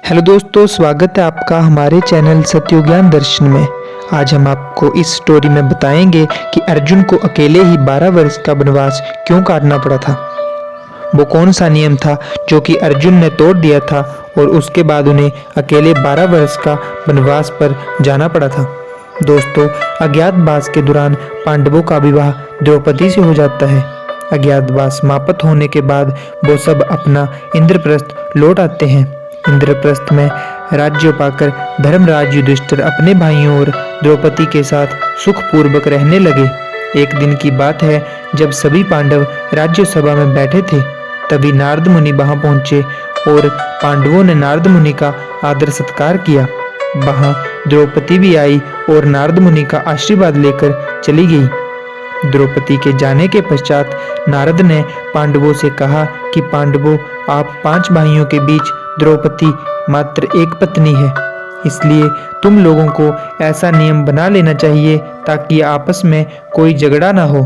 Hello दोस्तों, स्वागत है आपका हमारे चैनल सत्य ज्ञान दर्शन में। आज हम आपको इस स्टोरी में बताएंगे कि अर्जुन को अकेले ही 12 वर्ष का वनवास क्यों काटना पड़ा था। वो कौन सा नियम था जो कि अर्जुन ने तोड़ दिया था और उसके बाद उन्हें अकेले 12 वर्ष का वनवास पर जाना पड़ा था। दोस्तों, अज्ञातवास के दौरान पांडवों का विवाह द्रौपदी से हो जाता है। अज्ञातवास समाप्त होने के बाद वो सब अपना इंद्रप्रस्थ लौट आते हैं। इंद्रप्रस्थ में राज्य पाकर धर्मराज युधिष्ठिर अपने भाइयों और द्रौपदी के साथ सुखपूर्वक रहने लगे। एक दिन की बात है, जब सभी पांडव राज्य सभा में बैठे थे, तभी नारद मुनि वहां पहुंचे और पांडवों ने नारद मुनि का आदर सत्कार किया। वहां द्रौपदी भी आई और नारद मुनि का आशीर्वाद लेकर चली गई। द्रौपदी के जाने के पश्चात नारद ने पांडवों से कहा कि पांडवों, आप 5 भाइयों के बीच द्रौपदी मात्र एक पत्नी है, इसलिए तुम लोगों को ऐसा नियम बना लेना चाहिए ताकि आपस में कोई झगड़ा ना हो,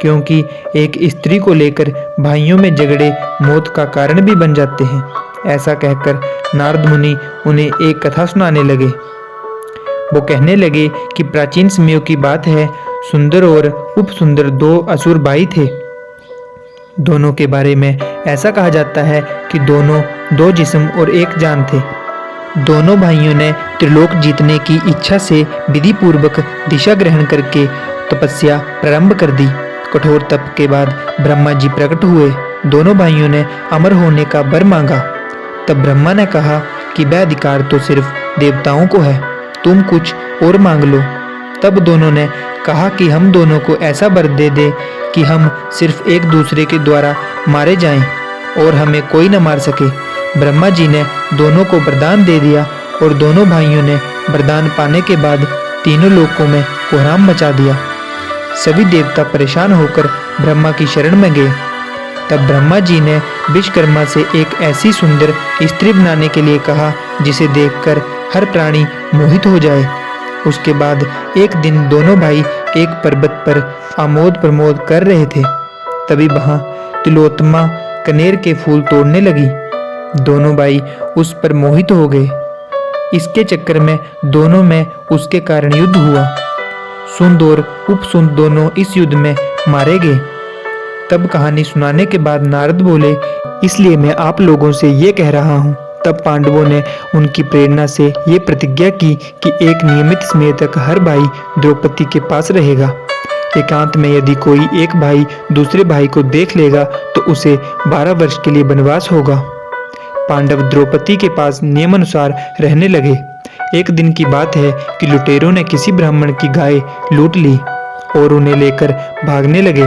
क्योंकि एक स्त्री को लेकर भाइयों में झगड़े मौत का कारण भी बन जाते हैं। ऐसा कहकर नारद मुनि उन्हें एक कथा सुनाने लगे। वो कहने लगे कि प्राचीन समयों की बात है, सुंदर और उपसुंदर 2 असुर भाई थे। दोनों के बारे में ऐसा कहा जाता है कि दोनों 2 जिस्म और 1 जान थे। दोनों भाइयों ने त्रिलोक जीतने की इच्छा से विधि पूर्वक दिशा ग्रहण करके तपस्या प्रारंभ कर दी। कठोर तप के बाद ब्रह्मा जी प्रकट हुए। दोनों भाइयों ने अमर होने का वर मांगा। तब ब्रह्मा ने कहा कि वह अधिकार तो सिर्फ देवताओं को है, तुम कुछ और मांग लो। तब दोनों ने कहा कि हम दोनों को ऐसा वर दे दे कि हम सिर्फ एक दूसरे के द्वारा मारे जाएं और हमें कोई न मार सके। ब्रह्मा जी ने दोनों को वरदान दे दिया और दोनों भाइयों ने वरदान पाने के बाद तीनों लोकों में कोहराम मचा दिया। सभी देवता परेशान होकर ब्रह्मा की शरण में गए। तब ब्रह्मा जी ने विश्वकर्मा से एक ऐसी सुंदर स्त्री बनाने के लिए कहा जिसे देखकर हर प्राणी मोहित हो जाए। उसके बाद एक दिन दोनों भाई एक पर्वत पर आमोद प्रमोद कर रहे थे। तभी वहां तिलोत्तमा कनेर के फूल तोड़ने लगी। दोनों भाई उस पर मोहित हो गए। इसके चक्कर में दोनों में उसके कारण युद्ध हुआ। सुंद और उपसुंद दोनों इस युद्ध में मारे गए। तब कहानी सुनाने के बाद नारद बोले, इसलिए मैं आप लोगों से ये कह रहा हूँ। तब पांडवों ने उनकी प्रेरणा से ये प्रतिज्ञा की कि एक नियमित समय तक हर भाई द्रौपदी के पास रहेगा। एकांत में यदि कोई एक भाई दूसरे भाई को देख लेगा तो उसे 12 वर्ष के लिए वनवास होगा। पांडव द्रौपदी के पास नियमानुसार रहने लगे। एक दिन की बात है कि लुटेरों ने किसी ब्राह्मण की गाय लूट ली और उन्हें लेकर भागने लगे।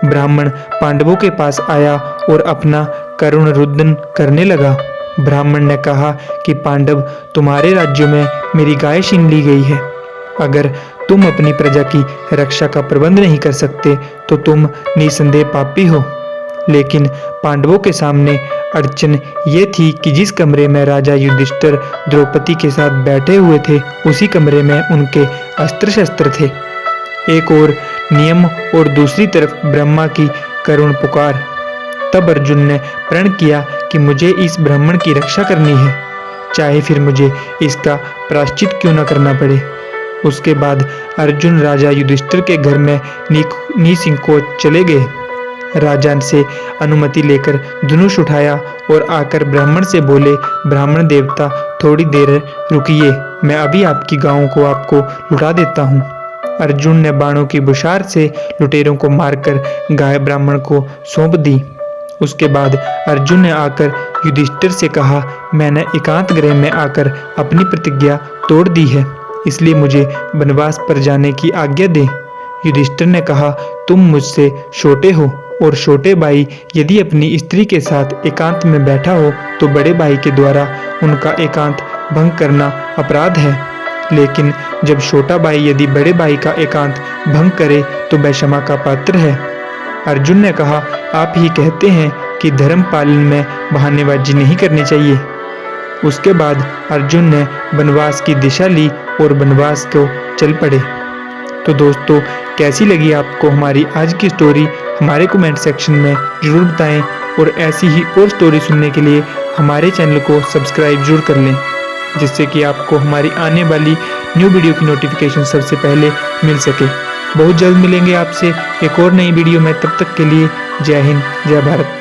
ब्राह्मण पांडवों के पास आया और अपना करुण रुदन करने लगा। ब्राह्मण ने कहा कि पांडव, तुम्हारे राज्यों में मेरी गाय छीन ली गई है। अगर तुम अपनी प्रजा की रक्षा का प्रबंध नहीं कर सकते तो तुम निसंदेह पापी हो। लेकिन पांडवों के सामने अड़चन ये थी कि जिस कमरे में राजा युधिष्ठिर द्रौपदी के साथ बैठे हुए थे, उसी कमरे में उनके अस्त्र शस्त्र थे। एक और नियम और दूसरी तरफ ब्रह्मा की करुण पुकार। तब अर्जुन ने प्रण किया कि मुझे इस ब्राह्मण की रक्षा करनी है, चाहे फिर मुझे इसका प्रायश्चित क्यों न करना पड़े। उसके बाद अर्जुन राजा युधिष्ठिर के घर में निसंकोच चले गए। राजा से अनुमति लेकर धनुष उठाया और आकर ब्राह्मण से बोले, ब्राह्मण देवता, थोड़ी देर रुकिए, मैं अभी आपकी गायों को आपको लुटा देता हूँ। अर्जुन ने बाणों की बुशार से लुटेरों को मारकर गाय ब्राह्मण को सौंप दी। उसके बाद अर्जुन ने आकर युधिष्ठिर से कहा, मैंने एकांत गृह में आकर अपनी प्रतिज्ञा तोड़ दी है, इसलिए मुझे वनवास पर जाने की आज्ञा दे। युधिष्ठिर ने कहा, तुम मुझसे छोटे हो और छोटे भाई यदि अपनी स्त्री के साथ एकांत में बैठा हो तो बड़े भाई के द्वारा उनका एकांत भंग करना अपराध है। लेकिन जब छोटा भाई यदि बड़े भाई का एकांत भंग करे तो वह क्षमा का पात्र है। अर्जुन ने कहा, आप ही कहते हैं कि धर्म पालन में बहानेबाजी नहीं करनी चाहिए। उसके बाद अर्जुन ने वनवास की दिशा ली और वनवास को चल पड़े। तो दोस्तों, कैसी लगी आपको हमारी आज की स्टोरी? हमारे कमेंट सेक्शन में ज़रूर बताएं और ऐसी ही और स्टोरी सुनने के लिए हमारे चैनल को सब्सक्राइब जरूर कर लें, जिससे कि आपको हमारी आने वाली न्यू वीडियो की नोटिफिकेशन सबसे पहले मिल सके। बहुत जल्द मिलेंगे आपसे एक और नई वीडियो में, तब तक के लिए जय हिंद, जय भारत।